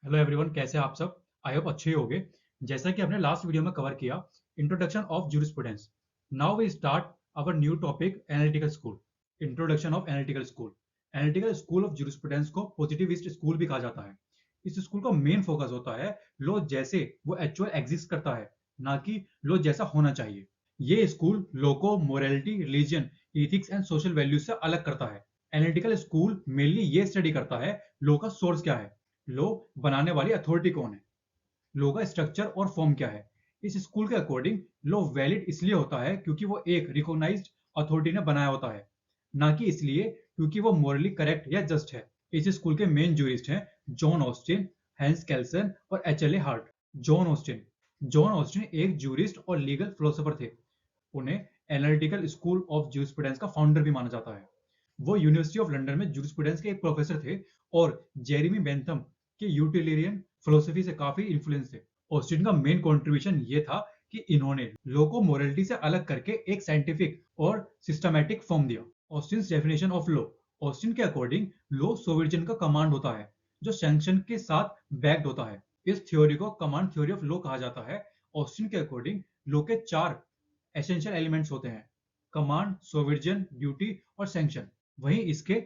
Hello everyone, कैसे हैं आप सब? आई होप अच्छे ही होंगे। जैसा कि हमने लास्ट वीडियो में कवर किया, introduction of jurisprudence. Now we start our new topic, analytical school. Introduction of analytical school. Analytical school of jurisprudence को पॉजिटिविस्ट स्कूल भी कहा जाता है। इस स्कूल का मेन फोकस होता है लॉ जैसे वो एक्चुअल एग्जिस्ट करता है, ना कि लॉ जैसा होना चाहिए। ये स्कूल लॉ को morality, religion, ethics and social values से अलग करता है। एनालिटिकल स्कूल मेनली ये स्टडी करता है लॉ का सोर्स क्या है, लॉ बनाने वाली अथॉरिटी कौन है, लॉ का स्ट्रक्चर और फॉर्म क्या है। इस स्कूल के अकॉर्डिंग लॉ वैलिड इसलिए होता है क्योंकि वो एक रिकॉग्नाइज्ड अथॉरिटी ने बनाया होता है, ना कि इसलिए क्योंकि वो मोरली करेक्ट या जस्ट है। इस स्कूल के मेन जूरिस्ट हैं जॉन ऑस्टिन, हैंस केल्सन और H L A. Hart. John Austin John Austin एक जूरिस्ट और लीगल फिलोसोफर थे। उन्हें एनालिटिकल स्कूल ऑफ जूरिस्प्रूडेंस का फाउंडर भी माना जाता है। वो यूनिवर्सिटी ऑफ लंदन में जूरिस्प्रूडेंस के एक प्रोफेसर थे और जेरेमी बेंथम के यूटिलियरियन फिलोसफी से काफी इन्फ्लुएंस थे। ऑस्टिन का मेन कंट्रीब्यूशन ये था कि इन्होंने लॉ को मोरालिटी से अलग करके एक साइंटिफिक और सिस्टमैटिक फॉर्म दिया। Austin definition of law. Austin के अकॉर्डिंग लॉ सोवर्जन का कमांड होता है जो सैंक्शन के साथ बैक्ड होता है। इस थ्योरी को कमांड थ्योरी ऑफ लॉ कहा जाता है। ऑस्टिन के अकॉर्डिंग लॉ के 4 एसेंशियल एलिमेंट्स होते हैं: कमांड, सोवर्जन, ड्यूटी और सैंक्शन। वहीं इसके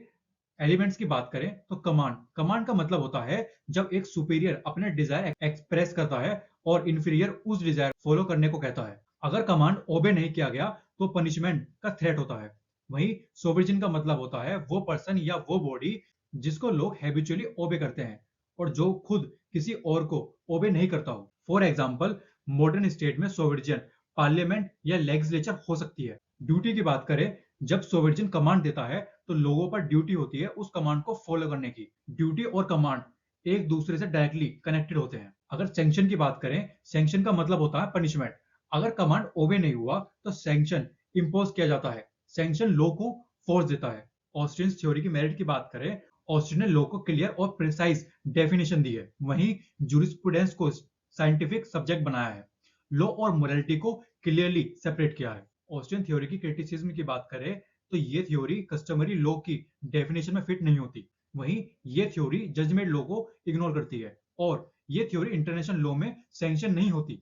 एलिमेंट्स की बात करें तो कमांड कमांड का मतलब होता है जब एक सुपीरियर अपने डिजायर एक्सप्रेस करता है और इंफीरियर उस डिजायर फॉलो करने को कहता है। अगर कमांड ओबे नहीं किया गया तो पनिशमेंट का थ्रेट होता है। वहीं सोवर्जन का मतलब होता है वो पर्सन या वो बॉडी जिसको लोग हैबिचुअली ओबे करते हैं और जो खुद किसी और को ओबे नहीं करता हो। फॉर एग्जाम्पल, मॉडर्न स्टेट में सोवर्जन पार्लियामेंट या लेजिस्लेचर हो सकती है। ड्यूटी की बात करें, जब सोवर्जन कमांड देता है तो लोगों पर ड्यूटी होती है उस कमांड को फॉलो करने की। ड्यूटी और कमांड एक दूसरे से डायरेक्टली कनेक्टेड होते हैं। अगर सैंक्शन की बात करें, सैंक्शन का मतलब होता है पनिशमेंट। अगर कमांड ओबे नहीं हुआ तो सैंक्शन इंपोज किया जाता है। सैंक्शन लॉ को फोर्स देता है। ऑस्टिन थ्योरी की मेरिट की बात करें, ऑस्टिन ने लॉ को क्लियर और प्रिसाइज डेफिनेशन दी है। वहीं जूरिस्प्रूडेंस को साइंटिफिक सब्जेक्ट बनाया है। लॉ और मोरालिटी को क्लियरली सेपरेट किया है। ऑस्टिन थ्योरी की क्रिटिसिज्म की बात करें तो ये थ्योरी कस्टमरी लॉ की डेफिनेशन में फिट नहीं होती। वहीं ये थ्योरी जजमेंट लॉ को इग्नोर करती है और ये थ्योरी इंटरनेशनल लॉ में सैंक्शन नहीं होती।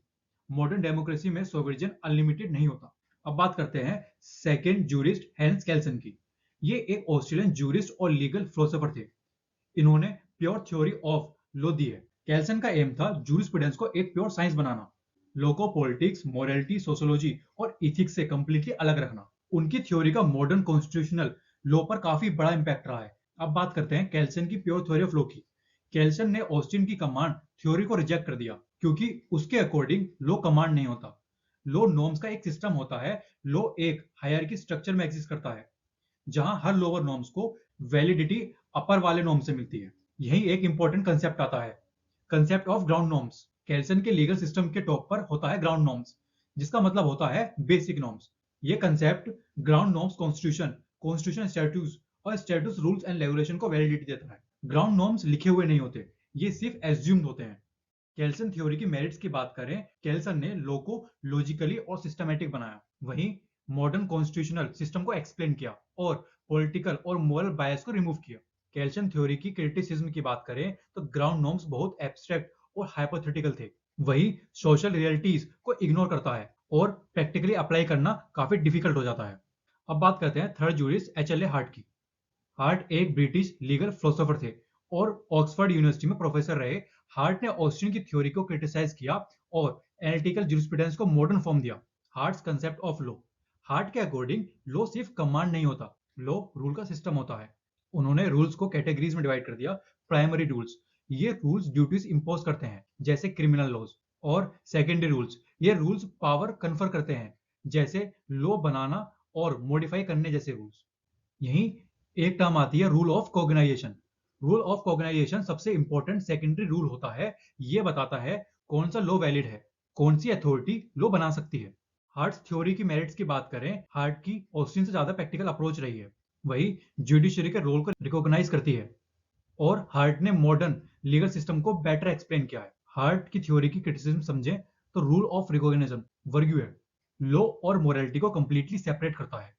मॉडर्न डेमोक्रेसी में सोवर्जन अनलिमिटेड नहीं होता। अब बात करते हैं सेकंड जूरिस्ट हैंस केल्सन की। ये एक ऑस्ट्रेलियन जूरिस्ट और लीगल फिलोसोफर थे। इन्होंने प्योर थ्योरी ऑफ लॉ दी है। कैल्सन का एम था जूरिस्प्रूडेंस को एक प्योर साइंस बनाना, लॉ को पॉलिटिक्स, मोरालिटी, सोशियोलॉजी और इथिक्स से कंप्लीटली अलग रखना। उनकी थ्योरी का मॉडर्न कॉन्स्टिट्यूशनल लॉ पर काफी बड़ा इंपैक्ट रहा है। अब बात करते हैं कैल्सन की प्योर थ्योरी ऑफ लॉ की। कैल्सन ने ऑस्टिन की कमांड थ्योरी को रिजेक्ट कर दिया क्योंकि उसके अकॉर्डिंग लॉ कमांड नहीं होता। लॉ नॉर्म्स का एक सिस्टम होता है। लॉ एक हायरार्की स्ट्रक्चर में एग्जिस्ट करता है जहां हर लोअर नॉर्म्स को वैलिडिटी अपर वाले नॉर्म से मिलती है। यही एक इंपॉर्टेंट कंसेप्ट आता है, concept of ground norms. Kelsen के लीगल सिस्टम के टॉप पर होता है ग्राउंड नॉर्म्स, जिसका मतलब होता है बेसिक नॉर्म्स। ये concept ground norms constitution constitution statutes और स्टैट्यूस रूल्स एंड रेगुलेशन को वैलिडिटी देता है। ग्राउंड नॉर्म्स लिखे हुए नहीं होते, ये सिर्फ एज्यूम्ड होते हैं। केल्सन थ्योरी की मेरिट्स की बात करें, केल्सन ने लॉ को लॉजिकली और सिस्टमैटिक बनाया। वहीं मॉडर्न कॉन्स्टिट्यूशनल सिस्टम को एक्सप्लेन किया और पॉलिटिकल और मोरल बायस को रिमूव किया। केल्सन थ्योरी की क्रिटिसिज्म की बात करें तो ग्राउंड नॉर्म्स बहुत एब्स्ट्रैक्ट और हाइपोथेटिकल थे। वही सोशल रियलिटीज को इग्नोर करता है और प्रैक्टिकली अप्लाई करना काफी डिफिकल्ट हो जाता है। अब बात करते हैं थर्ड जूरिस्ट एच.एल.ए. हार्ट की। हार्ट एक ब्रिटिश लीगल फिलोसोफर थे और ऑक्सफोर्ड यूनिवर्सिटी में प्रोफेसर रहे। हार्ट ने ऑस्टिन की थ्योरी को क्रिटिसाइज किया और एनालिटिकल जूरिस्प्रूडेंस को मॉडर्न फॉर्म दिया। Hearts concept of law. Heart के अकॉर्डिंग लॉ सिर्फ कमांड नहीं होता, लॉ रूल का सिस्टम होता है। उन्होंने रूल्स को कैटेगरीज में डिवाइड कर दिया। प्राइमरी रूल्स, ये रूल्स ड्यूटीज इंपोज करते हैं जैसे क्रिमिनल लॉज। और सेकेंडरी रूल्स, ये रूल्स पावर कन्फर करते हैं जैसे लॉ बनाना और मॉडिफाई करने जैसे रूल्स। यही एक टर्म आती है रूल ऑफ कॉग्नाइजेशन। रूल ऑफ कॉग्नाइजेशन सबसे इंपॉर्टेंट सेकेंडरी रूल होता है। ये बताता है कौन सा लॉ वैलिड है, कौन सी अथॉरिटी लॉ बना सकती है। हार्ट थ्योरी की मेरिट्स की बात करें, हार्ट की ऑस्टिन से ज्यादा प्रैक्टिकल अप्रोच रही है। वही जुडिशरी के रोल को रिकॉग्नाइज करती है और हार्ट ने मॉडर्न लीगल सिस्टम को बेटर एक्सप्लेन किया है। हार्ट की थ्योरी की क्रिटिसिज्म समझें तो रूल ऑफ रिकॉग्निशन वर्ग्यू है, लॉ और मोरालिटी को कंप्लीटली सेपरेट करता है।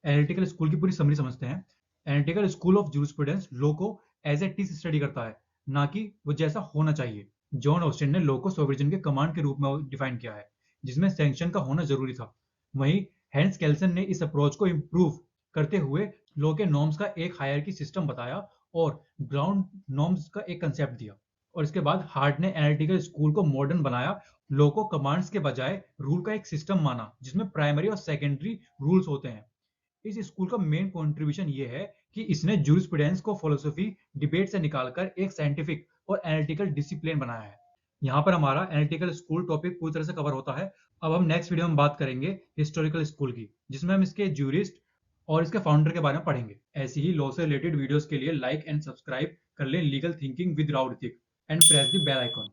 एनालिटिकल स्कूल की पूरी समरी समझते हैं। Analytical school of jurisprudence law को एज ए टीच स्टडी करता है, ना कि वो जैसा होना चाहिए। जॉन ऑस्टिन ने लॉ को सोवर्जन के कमांड के रूप में डिफाइन किया है, जिसमें सैंक्शन का होना जरूरी था। वहीं हैंस केल्सन ने इस अप्रोच को इम्प्रूव करते हुए लॉ के नॉर्म्स का एक हायरार्की सिस्टम बताया और ग्राउंड नॉर्म्स का एक कंसेप्ट दिया। और इसके बाद हार्ट ने एनालिटिकल स्कूल को मॉडर्न बनाया, लॉ को कमांड्स के बजाय रूल का एक सिस्टम माना जिसमें प्राइमरी और सेकेंडरी रूल्स होते हैं। इस स्कूल का मेन कंट्रीब्यूशन ये है कि इसने जूरिस्प्रूडेंस को फिलोसफी डिबेट से निकालकर एक साइंटिफिक और एनालिटिकल डिसिप्लिन बनाया है। यहाँ पर हमारा एनालिटिकल स्कूल टॉपिक पूरी तरह से कवर होता है। अब हम नेक्स्ट वीडियो में बात करेंगे हिस्टोरिकल स्कूल की, जिसमें हम इसके जूरिस्ट और इसके फाउंडर के बारे में पढ़ेंगे। ऐसी ही लॉ से रिलेटेड वीडियोस के लिए लाइक एंड सब्सक्राइब कर लें legal thinking with Raud and press the bell icon.